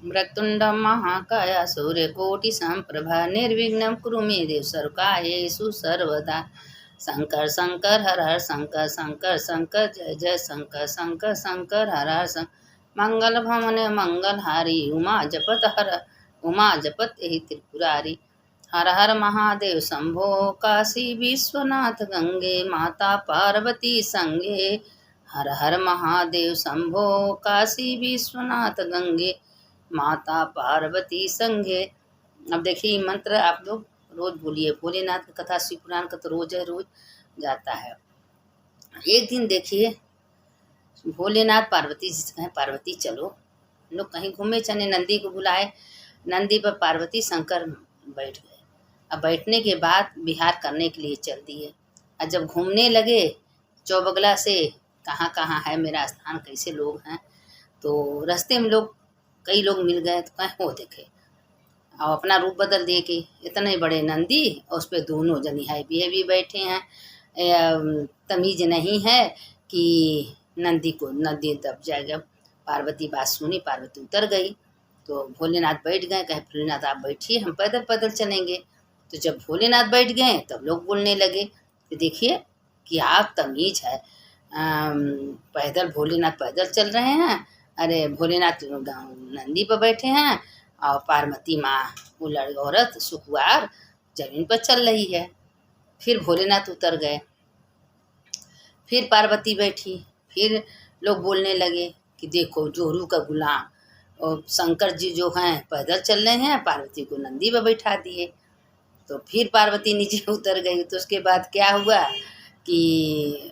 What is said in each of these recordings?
वक्रतुंड महाकाय सूर्यकोटि संप्रभा निर्विघ्नं कुरु मे देव सर्वकार्येषु सर्वदा। शंकर शंकर हर हर शंकर शंकर शंकर जय जय शंकर शंकर शंकर हर हर शंकर। मंगल भवन मंगल हारी उमा जपत यही त्रिपुरारी। हर हर महादेव शंभो काशी विश्वनाथ गंगे माता पार्वती संगे। हर हर महादेव शंभो काशी विश्वनाथ गंगे माता पार्वती संगे। अब देखिए मंत्र आप लोग रोज बोलिए। भोलेनाथ की कथा शिव पुराण का तो रोज है, रोज जाता है। एक दिन देखिए भोलेनाथ पार्वती जी से कहें पार्वती चलो, हम लोग कहीं घूमे चले। नंदी को बुलाए, नंदी पर पार्वती शंकर बैठ गए। अब बैठने के बाद विहार करने के लिए चल दिए। और जब घूमने लगे चौबगला से कहाँ कहाँ है मेरा स्थान, कैसे लोग हैं, तो रास्ते में कई लोग मिल गए। तो कहें हो देखे और अपना रूप बदल दे के इतने बड़े नंदी और उस पर दोनों जनी है भी बैठे हैं। तमीज नहीं है कि नंदी दब जाएगा। पार्वती बात सुनी, पार्वती उतर गई। तो भोलेनाथ बैठ गए। कहे भोलेनाथ आप बैठिए, हम पैदल पैदल चलेंगे। तो जब भोलेनाथ बैठ गए तब लोग बोलने लगे कि देखिए कि आप तमीज है, पैदल भोलेनाथ पैदल चल रहे हैं, अरे भोलेनाथ नंदी पर बैठे हैं और पार्वती माँ वो औरत सुखवार जमीन पर चल रही है। फिर भोलेनाथ उतर गए, फिर पार्वती बैठी। फिर लोग बोलने लगे कि देखो जोरू का गुलाम और शंकर जी जो हैं पैदल चल रहे हैं, पार्वती को नंदी पर बैठा दिए। तो फिर पार्वती नीचे उतर गई। तो उसके बाद क्या हुआ कि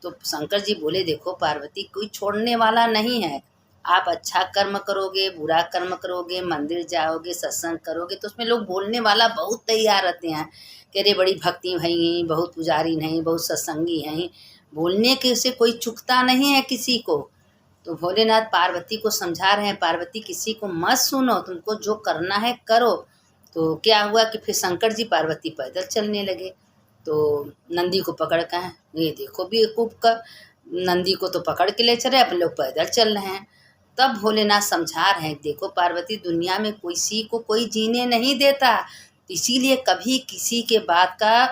तो शंकर जी बोले देखो पार्वती कोई छोड़ने वाला नहीं है। आप अच्छा कर्म करोगे, बुरा कर्म करोगे, मंदिर जाओगे, सत्संग करोगे, तो उसमें लोग बोलने वाला बहुत तैयार रहते हैं कि अरे बड़ी भक्ति हैं, बहुत पुजारी नहीं, बहुत सत्संगी हैं। बोलने के से कोई चुकता नहीं है किसी को। तो भोलेनाथ पार्वती को समझा रहे हैं पार्वती किसी को मत सुनो, तुमको जो करना है करो। तो क्या हुआ कि फिर शंकर जी पार्वती पैदल चलने लगे। तो नंदी को पकड़ कर ये देखो बेवकूफ़ का, नंदी को तो पकड़ के ले चले, अपन लोग पैदल चल रहे हैं। तब भोलेनाथ समझा रहे हैं देखो पार्वती दुनिया में किसी को कोई जीने नहीं देता, इसीलिए कभी किसी के बात का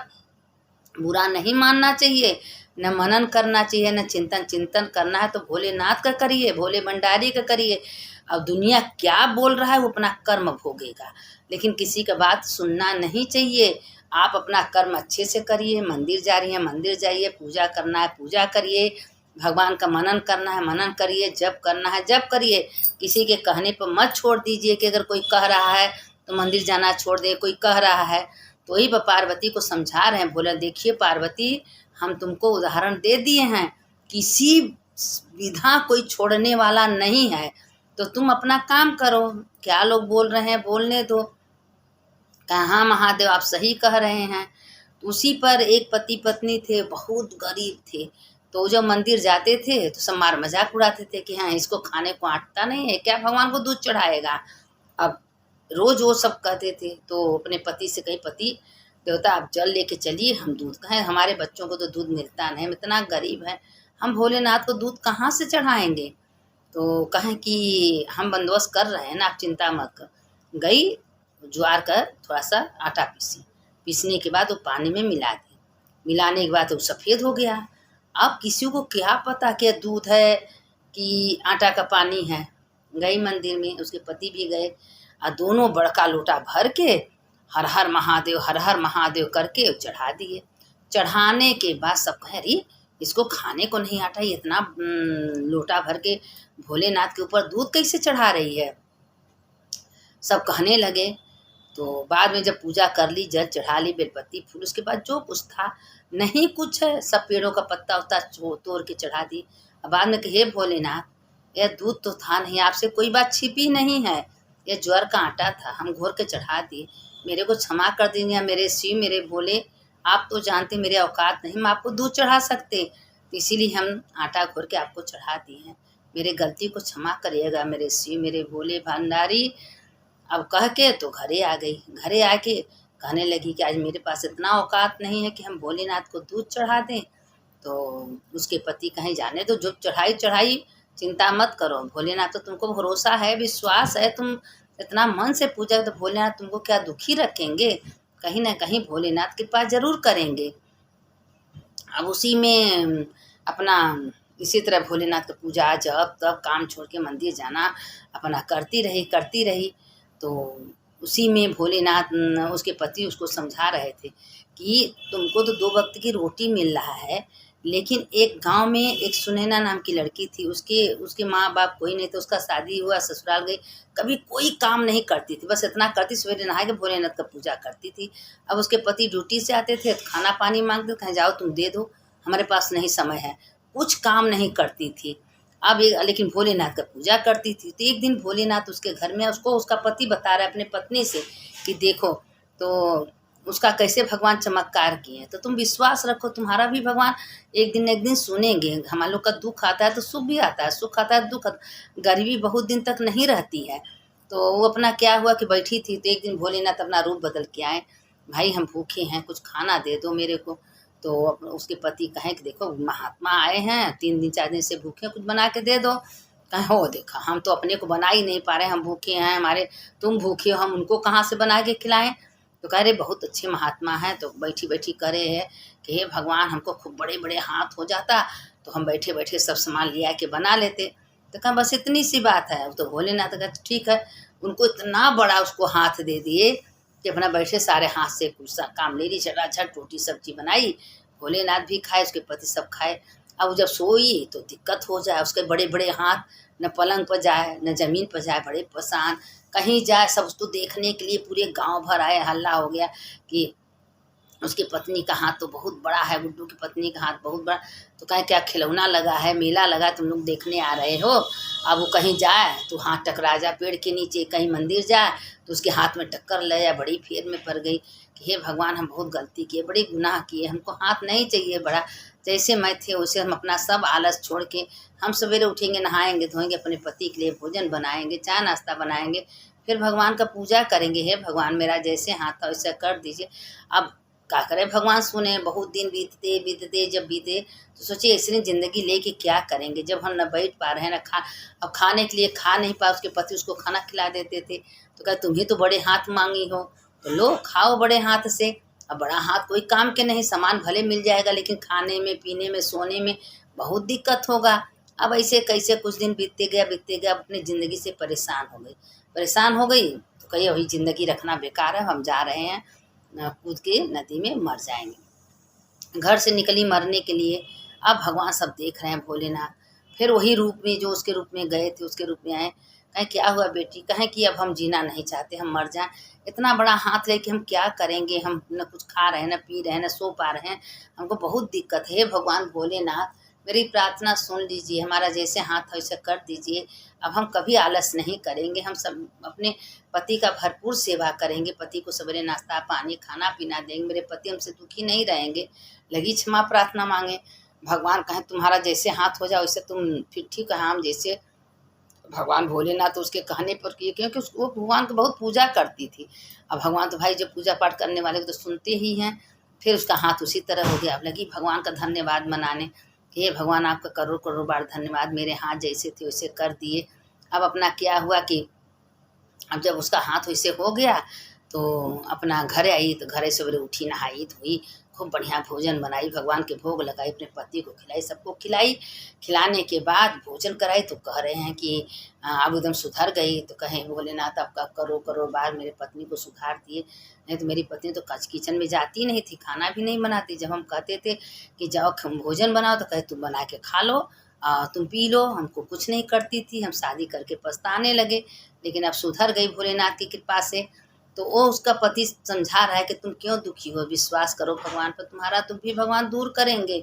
बुरा नहीं मानना चाहिए, न मनन करना चाहिए, न चिंतन करना है तो भोलेनाथ का करिए, भोले भंडारी का करिए। अब दुनिया क्या बोल रहा है वो अपना कर्म भोगेगा, लेकिन किसी का बात सुनना नहीं चाहिए। आप अपना कर्म अच्छे से करिए। मंदिर जा रही हैं मंदिर जाइए, पूजा करना है पूजा करिए, भगवान का मनन करना है मनन करिए, जप करना है जप करिए। किसी के कहने पर मत छोड़ दीजिए कि अगर कोई कह रहा है तो मंदिर जाना छोड़ दे, कोई कह रहा है तो वही पार्वती को समझा रहे हैं। बोला देखिए पार्वती हम तुमको उदाहरण दे दिए हैं, किसी विधा कोई छोड़ने वाला नहीं है, तो तुम अपना काम करो। क्या लोग बोल रहे हैं बोलने दो। कहाँ महादेव आप सही कह रहे हैं। तो उसी पर एक पति पत्नी थे, बहुत गरीब थे। तो जब मंदिर जाते थे तो सब मार मजाक उड़ाते थे कि हाँ इसको खाने को आटता नहीं है क्या, भगवान को दूध चढ़ाएगा। अब रोज वो सब कहते थे। तो अपने पति से कही पति देवता आप जल लेके चलिए, हम दूध कहें हमारे बच्चों को तो दूध मिलता नहीं, हम इतना गरीब हैं, हम भोलेनाथ को दूध कहाँ से चढ़ाएंगे। तो कहें कि हम बंदोबस्त कर रहे हैं ना, आप चिंता मत कर। गई ज्वार का थोड़ा सा आटा पीसने के बाद वो पानी में मिला दी, मिलाने के बाद वो सफ़ेद हो गया। अब किसी को क्या पता कि दूध है कि आटा का पानी है। गई मंदिर में, उसके पति भी गए और दोनों बड़का लोटा भर के हर हर महादेव करके चढ़ा दिए। चढ़ाने के बाद सब कहे अरे इसको खाने को नहीं आता, ये इतना लोटा भर के भोलेनाथ के ऊपर दूध कैसे चढ़ा रही है, सब कहने लगे। तो बाद में जब पूजा कर ली, जल चढ़ा ली, बेलपत्ती फूल, उसके बाद जो कुछ था नहीं कुछ है, सब पेड़ों का पत्ता उत्ता तोड़ के चढ़ा दी। अब बाद में कहे भोलेनाथ यह दूध तो था नहीं, आपसे कोई बात छिपी नहीं है, यह ज्वार का आटा था, हम घोर के चढ़ा दिए, मेरे को क्षमा कर दीजिए मेरे शिव मेरे भोले, आप तो जानते मेरे औकात नहीं, मैं आपको दूध चढ़ा सकते, तो इसीलिए हम आटा घोर के आपको चढ़ा दिए हैं, मेरे गलती को क्षमा करिएगा मेरे शिव मेरे भोले भंडारी। अब कह के तो घरे आ गई। घरे आके कहने लगी कि आज मेरे पास इतना औकात नहीं है कि हम भोलेनाथ को दूध चढ़ा दें। तो उसके पति कहीं जाने दो, जो चढ़ाई चिंता मत करो, भोलेनाथ तो तुमको भरोसा है, विश्वास है, तुम इतना मन से पूजा तो भोलेनाथ तुमको क्या दुखी रखेंगे, कहीं ना कहीं भोलेनाथ कृपा जरूर करेंगे। अब उसी में अपना इसी तरह भोलेनाथ का पूजा जप तब काम छोड़ के मंदिर जाना अपना करती रही। तो उसी में भोलेनाथ उसके पति उसको समझा रहे थे कि तुमको तो 2 वक्त की रोटी मिल रहा है, लेकिन एक गांव में एक सुनैना नाम की लड़की थी, उसके उसके माँ बाप कोई नहीं था, उसका शादी हुआ, ससुराल गई, कभी कोई काम नहीं करती थी, बस इतना करती सवेरे नहा के भोलेनाथ का पूजा करती थी। अब उसके पति ड्यूटी से आते थे तो खाना पानी मांगते, कहीं जाओ तुम दे दो, हमारे पास नहीं समय है, कुछ काम नहीं करती थी। अब एक लेकिन भोलेनाथ का पूजा करती थी। तो एक दिन भोलेनाथ उसके घर में, उसको उसका पति बता रहा है अपने पत्नी से कि देखो तो उसका कैसे भगवान चमत्कार किए, तो तुम विश्वास रखो, तुम्हारा भी भगवान एक दिन न एक दिन सुनेंगे। हम लोग का दुख आता है तो सुख भी आता है, सुख आता है दुख आता है, गरीबी बहुत दिन तक नहीं रहती है। तो वो अपना क्या हुआ कि बैठी थी, तो एक दिन भोलेनाथ अपना रूप बदल के आए, भाई हम भूखे हैं, कुछ खाना दे दो मेरे को। तो उसके पति कहें कि देखो महात्मा आए हैं, 3 दिन 4 दिन से भूखे हैं, कुछ बना के दे दो। कहें हो देखा हम तो अपने को बना ही नहीं पा रहे, हम भूखे हैं, हमारे तुम भूखे हो, हम उनको कहाँ से बना के खिलाएं। तो कह रहे बहुत अच्छे महात्मा हैं। तो बैठी बैठी करे है कि हे भगवान हमको खूब बड़े बड़े हाथ हो जाता तो हम बैठे बैठे सब सामान लिया के बना लेते। तो कहा बस इतनी सी बात है। तो भोलेनाथ का ठीक है, उनको इतना बड़ा उसको हाथ दे दिए कि अपना बैठे सारे हाथ से कुछ काम ले ली, झटाझट रोटी सब्जी बनाई, भोलेनाथ भी खाए, उसके पति सब खाए। अब जब सोई तो दिक्कत हो जाए, उसके बड़े बड़े हाथ न पलंग पर जाए न ज़मीन पर जाए, बड़े परेशान, कहीं जाए सब उसको देखने के लिए पूरे गांव भर आए, हल्ला हो गया कि उसकी पत्नी का हाथ तो बहुत बड़ा है, गुड्डू की पत्नी का हाथ बहुत बड़ा। तो कहें क्या खिलौना लगा है, मेला लगा है, तुम लोग देखने आ रहे हो। अब वो कहीं जाए तो हाथ टकरा जाए पेड़ के नीचे, कहीं मंदिर जाए तो उसके हाथ में टक्कर ले जाए, बड़ी फेर में पड़ गई कि हे भगवान हम बहुत गलती किए, बड़ी गुनाह किए, हमको हाथ नहीं चाहिए बड़ा, जैसे मैं थे वैसे हम अपना सब आलस छोड़ के हम सवेरे उठेंगे, नहाएंगे धोएंगे, अपने पति के लिए भोजन बनाएंगे, चाय नाश्ता बनाएंगे, फिर भगवान का पूजा करेंगे। हे भगवान मेरा जैसे हाथ था वैसे कर दीजिए। अब क्या करें भगवान सुने, बहुत दिन बीतते बीतते जब बीते तो सोचे ऐसी ज़िंदगी लेके क्या करेंगे, जब हम न बैठ पा रहे हैं न अब खाने के लिए खा नहीं पा, उसके पति उसको खाना खिला देते थे। तो कहा तुम ही तो बड़े हाथ मांगी हो, तो लो खाओ बड़े हाथ से। अब बड़ा हाथ कोई काम के नहीं, सामान भले मिल जाएगा लेकिन खाने में पीने में सोने में बहुत दिक्कत होगा। अब ऐसे कैसे कुछ दिन बीतते गया, अपनी ज़िंदगी से परेशान हो गई। तो कही अभी ज़िंदगी रखना बेकार है, हम जा रहे हैं, कूद के नदी में मर जाएंगे। घर से निकली मरने के लिए। अब भगवान सब देख रहे हैं भोलेनाथ, फिर वही रूप में जो उसके रूप में गए थे उसके रूप में आए। कहें क्या हुआ बेटी, कहें कि अब हम जीना नहीं चाहते, हम मर जाएं, इतना बड़ा हाथ लेके हम क्या करेंगे, हम न कुछ खा रहे हैं न पी रहे हैं न सो पा रहे हैं, हमको बहुत दिक्कत है। हे भगवान भोलेनाथ मेरी प्रार्थना सुन लीजिए, हमारा जैसे हाथ है वैसे कर दीजिए। अब हम कभी आलस नहीं करेंगे, हम सब अपने पति का भरपूर सेवा करेंगे, पति को सवेरे नाश्ता पानी खाना पीना देंगे, मेरे पति हमसे दुखी नहीं रहेंगे। लगी क्षमा प्रार्थना मांगे। भगवान कहें तुम्हारा जैसे हाथ हो जाए वैसे तुम फिर ठीक है, हम जैसे भगवान भोलेनाथ तो उसके कहने पर किए, क्योंकि वो भगवान को बहुत पूजा करती थी। अब भगवान तो भाई जब पूजा पाठ करने वाले को तो सुनते ही हैं। फिर उसका हाथ उसी तरह हो गया। अब लगी भगवान का धन्यवाद मनाने कि हे भगवान आपका करोड़ करोड़ बार धन्यवाद, मेरे हाथ जैसे थे वैसे कर दिए। अब अपना क्या हुआ कि अब जब उसका हाथ वैसे हो गया तो अपना घर आई, तो घरे सवेरे उठी नहाई धोई, खूब बढ़िया भोजन बनाई, भगवान के भोग लगाई, अपने पति को खिलाई, सबको खिलाई। खिलाने के बाद भोजन कराई तो कह रहे हैं कि अब एकदम सुधर गई। तो कहें भोलेनाथ आपका करोड़ करोड़ बार मेरे पत्नी को सुधार दिए, नहीं तो मेरी पत्नी तो किचन में जाती नहीं थी, खाना भी नहीं बनाती। जब हम कहते थे कि जाओ भोजन बनाओ तो कहे तुम बना के खा लो, तुम पी लो, हमको कुछ नहीं करती थी, हम शादी करके पछताने लगे, लेकिन अब सुधर गई भोलेनाथ की कृपा से। तो वो उसका पति समझा रहा है कि तुम क्यों दुखी हो, विश्वास करो भगवान पर, तुम्हारा तुम भी भगवान दूर करेंगे।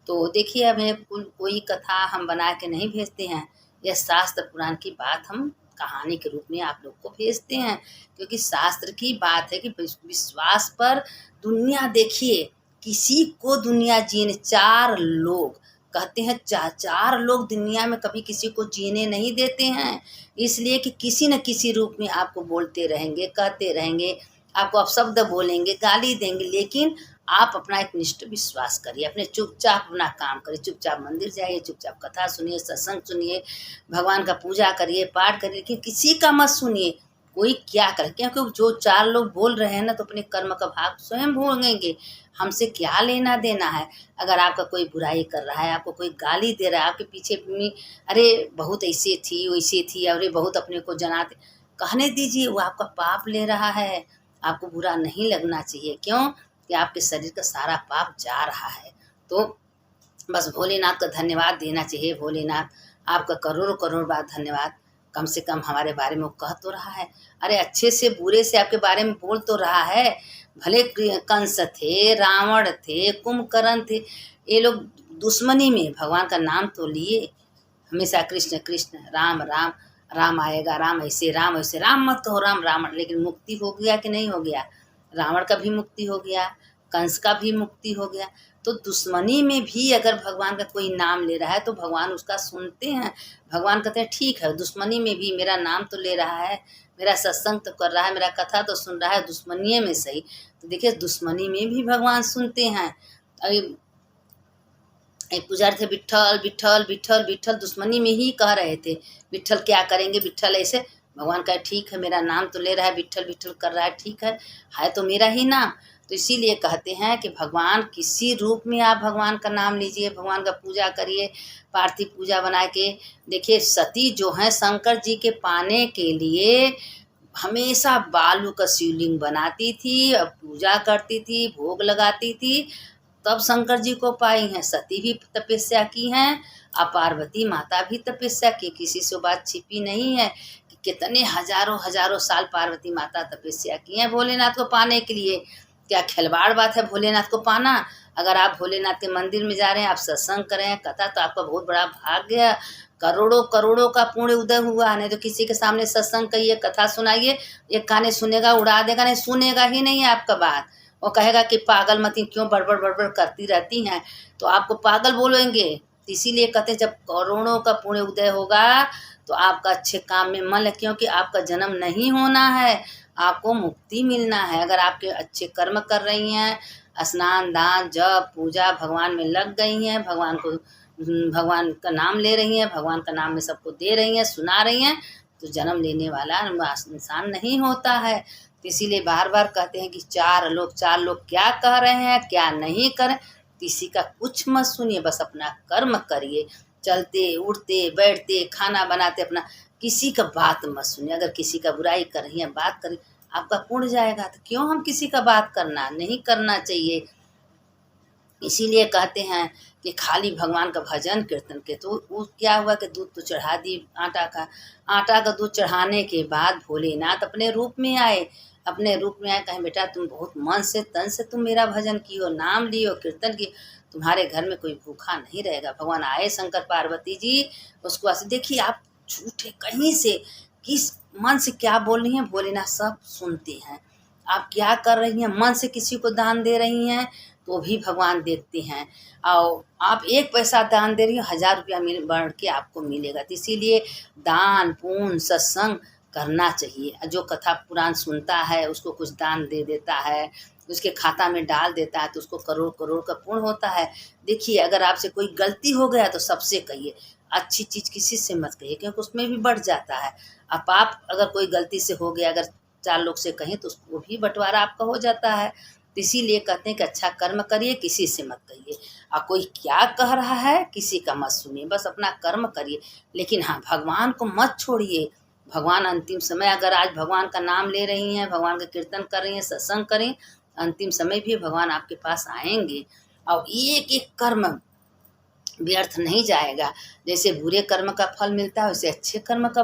तो देखिए अब ये कोई कथा हम बना के नहीं भेजते हैं, यह शास्त्र पुराण की बात हम कहानी के रूप में आप लोग को भेजते हैं, क्योंकि शास्त्र की बात है कि विश्वास पर दुनिया देखिए, किसी को दुनिया जीने 4 लोग कहते हैं, 4 लोग दुनिया में कभी किसी को जीने नहीं देते हैं, इसलिए कि किसी न किसी रूप में आपको बोलते रहेंगे, कहते रहेंगे, आपको अपशब्द बोलेंगे, गाली देंगे, लेकिन आप अपना एक निष्ठ विश्वास करिए, अपने चुपचाप अपना काम करिए, चुपचाप मंदिर जाइए, चुपचाप कथा सुनिए, सत्संग सुनिए, भगवान का पूजा करिए, पाठ करिए, लेकिन किसी का मत सुनिए। कोई क्या करे, क्योंकि जो चार लोग बोल रहे हैं ना, तो अपने कर्म का भाग स्वयं भोगेंगे। हमसे क्या लेना देना है। अगर आपका कोई बुराई कर रहा है, आपको कोई गाली दे रहा है, आपके पीछे अरे बहुत ऐसे थी वैसे थी, अरे बहुत अपने को जनाते, कहने दीजिए, वो आपका पाप ले रहा है। आपको बुरा नहीं लगना चाहिए, क्यों कि आपके शरीर का सारा पाप जा रहा है। तो बस भोलेनाथ का धन्यवाद देना चाहिए। भोलेनाथ आपका करोड़ों करोड़ बार धन्यवाद, कम से कम हमारे बारे में वो कह तो रहा है। अरे अच्छे से बुरे से आपके बारे में बोल तो रहा है। भले कंस थे, रावण थे, कुंभकर्ण थे, ये लोग दुश्मनी में भगवान का नाम तो लिए हमेशा, कृष्ण कृष्ण, राम राम, राम आएगा, राम ऐसे, राम ऐसे, राम मत कहो, राम रावण। लेकिन मुक्ति हो गया कि नहीं हो गया? रावण का भी मुक्ति हो गया, कंस का भी मुक्ति हो गया। तो दुश्मनी में भी अगर भगवान का कोई नाम ले रहा है तो भगवान उसका सुनते हैं। भगवान कहते हैं ठीक है, दुश्मनी में भी मेरा नाम तो ले रहा है, मेरा सत्संग तो कर रहा है, मेरा कथा तो सुन रहा है, दुश्मनी में सही। तो देखिए, दुश्मनी में भी भगवान सुनते हैं। अभी एक पुजारी थे, विट्ठल विट्ठल विट्ठल विट्ठल, दुश्मनी में ही कह रहे थे विट्ठल क्या करेंगे, विट्ठल ऐसे। भगवान कहे ठीक है, मेरा नाम तो ले रहा है, विट्ठल विट्ठल कर रहा है, ठीक है तो मेरा ही नाम। तो इसीलिए कहते हैं कि भगवान किसी रूप में आप भगवान का नाम लीजिए, भगवान का पूजा करिए, पार्थिव पूजा बना के। देखिए, सती जो हैं शंकर जी के पाने के लिए हमेशा बालू का शिवलिंग बनाती थी, और पूजा करती थी, भोग लगाती थी, तब शंकर जी को पाई हैं। सती भी तपस्या की हैं, और पार्वती माता भी तपस्या की, किसी से बात छिपी नहीं है कि कितने हजारों हजारों साल पार्वती माता तपस्या की हैं भोलेनाथ को पाने के लिए। क्या खिलवाड़ बात है भोलेनाथ को पाना? अगर आप भोलेनाथ के मंदिर में जा रहे हैं, आप सत्संग कर रहे हैं, कथा, तो आपका बहुत बड़ा भाग्य है, करोड़ों करोड़ों का पुण्य उदय हुआ। नहीं तो किसी के सामने सत्संग कहिए, कथा सुनाइए, एक काने सुनेगा उड़ा देगा, नहीं सुनेगा ही नहीं आपका बात। वो कहेगा कि पागल मती क्यों बड़बड़ बड़बड़ करती रहती हैं, तो आपको पागल बोलेंगे। इसीलिए कहते हैं जब करोड़ों का पुण्य उदय होगा तो आपका अच्छे काम में मन है, क्योंकि आपका जन्म नहीं होना है, आपको मुक्ति मिलना है। अगर आपके अच्छे कर्म कर रही हैं, स्नान दान जप पूजा भगवान में लग गई हैं, भगवान का नाम ले रही हैं, भगवान का नाम में सबको दे रही हैं, सुना रही हैं, तो जन्म लेने वाला इंसान नहीं होता है। तो इसीलिए बार बार कहते हैं कि चार लोग क्या कह रहे हैं, क्या नहीं करें, किसी का कुछ मत सुनिए, बस अपना कर्म करिए। चलते उठते बैठते खाना बनाते अपना किसी का बात मत सुनिए। अगर किसी का बुराई कर रही है, बात करिए, आपका पुण्य जाएगा। तो क्यों हम किसी का बात करना नहीं करना चाहिए। इसीलिए कहते हैं कि खाली भगवान का भजन कीर्तन के, तो वो क्या हुआ कि दूध तो चढ़ा दी, आटा का दूध चढ़ाने के बाद भोलेनाथ अपने रूप में आए, अपने रूप में आए, कहें बेटा तुम बहुत मन से तन से तुम मेरा भजन कियो, नाम लियो, कीर्तन कियो, तुम्हारे घर में कोई भूखा नहीं रहेगा। भगवान आए, शंकर पार्वती जी उसको ऐसे देखिए, आप झूठे कहीं से किस मन से क्या बोल रही हैं, भोलेनाथ सब सुनते हैं। आप क्या कर रही हैं, मन से किसी को दान दे रही हैं तो भी भगवान देखते हैं। और आप 1 पैसा दान दे रही हैं, 1000 रुपया बढ़ के आपको मिलेगा। तो इसीलिए दान पुण्य सत्संग करना चाहिए। जो कथा पुराण सुनता है उसको कुछ दान दे देता है, उसके खाता में डाल देता है, तो उसको करोड़ करोड़ का पुण्य होता है। देखिए, अगर आपसे कोई गलती हो गया तो सबसे कहिए, अच्छी चीज़ किसी से मत कहिए, क्योंकि उसमें भी बढ़ जाता है। अब पाप अगर कोई गलती से हो गया, अगर 4 लोग से कहें तो वो भी बंटवारा आपका हो जाता है। तो इसीलिए कहते हैं कि अच्छा कर्म करिए, किसी से मत कहिए, और कोई क्या कह रहा है किसी का मत सुनिए, बस अपना कर्म करिए। लेकिन हाँ, भगवान को मत छोड़िए। भगवान अंतिम समय, अगर आज भगवान का नाम ले रही हैं, भगवान का कीर्तन कर रही हैं, सत्संग करें, अंतिम समय भी भगवान आपके पास आएंगे। और एक एक कर्म व्यर्थ नहीं जाएगा। जैसे बुरे कर्म का फल मिलता है, वैसे अच्छे कर्म का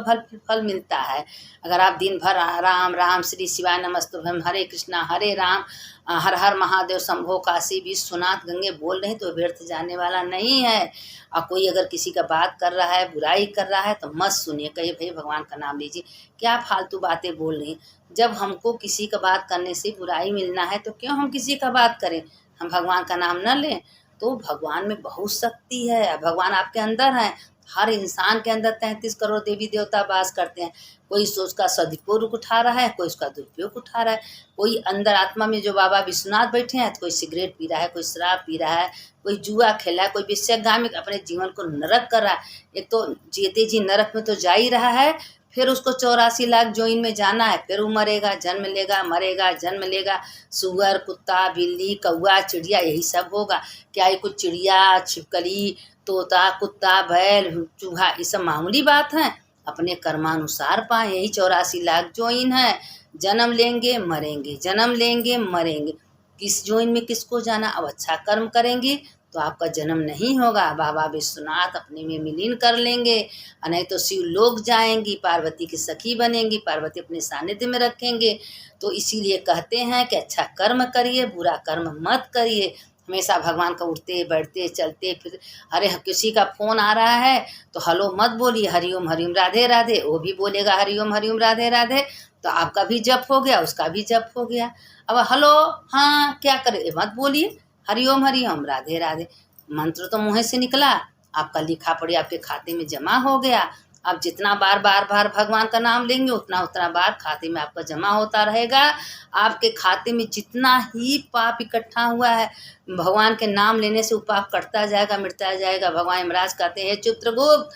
फल मिलता है। अगर आप दिन भर राम राम श्री शिवाय नमस्तुभ्यम, हरे कृष्णा हरे राम, हर हर महादेव शंभो काशी विश्वनाथ गंगे बोल रहे हैं, तो व्यर्थ जाने वाला नहीं है। और कोई अगर किसी का बात कर रहा है, बुराई कर रहा है, तो मत सुनिए, कहिए भाई भगवान का नाम लीजिए, क्या फालतू बातें बोल रही हैं। जब हमको किसी का बात करने से बुराई मिलना है तो क्यों हम किसी का बात करें, हम भगवान का नाम न लें। तो भगवान में बहुत शक्ति है, भगवान आपके अंदर हैं, हर इंसान के अंदर 33 करोड़ देवी देवता वास करते हैं। कोई उसका सदुपयोग उठा रहा है, कोई उसका दुरुपयोग उठा रहा है। कोई अंदर आत्मा में जो बाबा विश्वनाथ बैठे हैं, तो कोई सिगरेट पी रहा है, कोई शराब पी रहा है, कोई जुआ खेला है, कोई वेश्यागामी अपने जीवन को नरक कर रहा है। एक तो जीते जी नरक में तो जा ही रहा है, फिर उसको 84 लाख जोइन में जाना है, फिर वो मरेगा, जन्म लेगा, मरेगा, जन्म लेगा। सुअर, कुत्ता, बिल्ली, कौआ, चिड़िया, यही सब होगा। क्या ये कुछ चिड़िया, छिपकली, तोता, कुत्ता, बैल, चूहा, ये सब मामूली बात है? अपने कर्मानुसार पाए, यही 84 लाख जोइन है। जन्म लेंगे, मरेंगे, जन्म लेंगे, मरेंगे। किस जोइन में किसको जाना? अब अच्छा कर्म करेंगे तो आपका जन्म नहीं होगा। बाबा विश्वनाथ अपने में विलीन कर लेंगे, और नहीं तो शिव लोक जाएंगी, पार्वती की सखी बनेंगी, पार्वती अपने सानिध्य में रखेंगे। तो इसीलिए कहते हैं कि अच्छा कर्म करिए, बुरा कर्म मत करिए। हमेशा भगवान का उठते बैठते चलते फिर, अरे किसी का फोन आ रहा है तो हेलो मत बोलिए, हरिओम हरिओम राधे राधे। वो भी बोलेगा हरिओम हरिओम राधे राधे, तो आपका भी जप हो गया, उसका भी जप हो गया। अब हेलो, हाँ क्या करे, मत बोलिए, हरिओम हरिओम राधे राधे। मंत्र तो मुँह से निकला, आपका लिखा पढ़ी आपके खाते में जमा हो गया। आप जितना बार बार बार भगवान का नाम लेंगे, उतना उतना बार खाते में आपका जमा होता रहेगा। आपके खाते में जितना ही पाप इकट्ठा हुआ है, भगवान के नाम लेने से वो पाप कटता जाएगा, मिटता जाएगा। भगवान यमराज कहते हैं, चित्रगुप्त,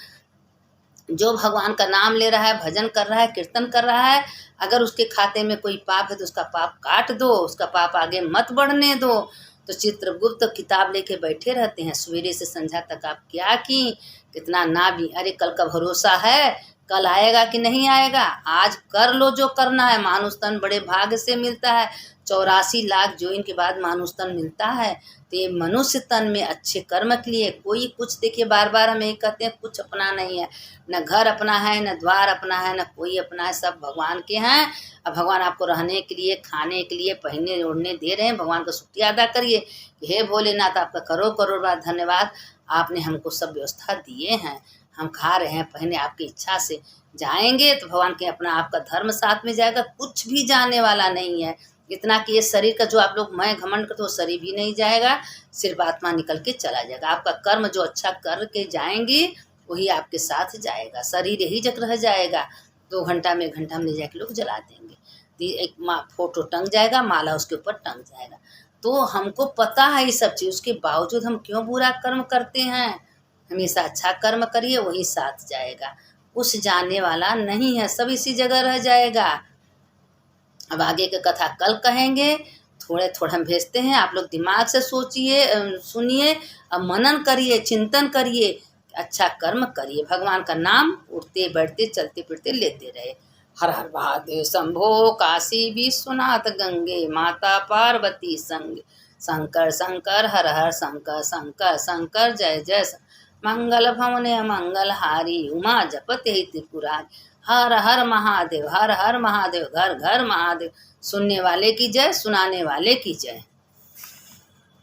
जो भगवान का नाम ले रहा है, भजन कर रहा है, कीर्तन कर रहा है, अगर उसके खाते में कोई पाप है तो उसका पाप काट दो, उसका पाप आगे मत बढ़ने दो। तो चित्रगुप्त किताब लेके बैठे रहते हैं, सवेरे से संध्या तक आप क्या की, कितना ना भी। अरे कल का भरोसा है, कल आएगा कि नहीं आएगा? आज कर लो जो करना है। मानुष तन बड़े भाग्य से मिलता है, 84 लाख जोइन के बाद मानुष तन मिलता है। तो ये मनुष्य तन में अच्छे कर्म के लिए कोई कुछ, देखिए बार बार हम यही कहते हैं, कुछ अपना नहीं है, न घर अपना है, न द्वार अपना है, न कोई अपना है, सब भगवान के हैं। अब भगवान आपको रहने के लिए, खाने के लिए, पहनने ओढ़ने दे रहे हैं। भगवान का शुक्रिया अदा करिए कि हे भोलेनाथ, आपका करोड़ करोड़ बार धन्यवाद, आपने हमको सब व्यवस्था दिए हैं, हम खा रहे हैं, पहने आपकी इच्छा से। जाएंगे तो भगवान के अपना आपका धर्म साथ में जाएगा, कुछ भी जाने वाला नहीं है। इतना कि ये शरीर का जो आप लोग मैं घमंड करते हो, शरीर भी नहीं जाएगा, सिर्फ आत्मा निकल के चला जाएगा। आपका कर्म जो अच्छा करके जाएंगे वही आपके साथ जाएगा, शरीर यही जग रह जाएगा। 2 घंटा में 1 घंटा में ले जाके लोग जला देंगे, एक फोटो टंग जाएगा, माला उसके ऊपर टंग जाएगा। तो हमको पता है ये सब चीज़, उसके बावजूद हम क्यों बुरा कर्म करते हैं? हमेशा अच्छा कर्म करिए, वही साथ जाएगा, कुछ जाने वाला नहीं है, सब इसी जगह रह जाएगा। अब आगे की कथा कल कहेंगे, थोड़े थोड़ा हम भेजते हैं, आप लोग दिमाग से सोचिए, सुनिए, अब मनन करिए, चिंतन करिए, अच्छा कर्म करिए, भगवान का नाम उठते बैठते चलते फिरते लेते रहे। हर हर महादेव शंभो, काशी विश्वनाथ गंगे, माता पार्वती संग, शंकर शंकर हर हर शंकर शंकर शंकर, जय जय मंगल भवने मंगल हारी, उमा जपते ही त्रिपुरारी। हर हर महादेव, हर हर महादेव, घर घर महादेव। सुनने वाले की जय, सुनाने वाले की जय।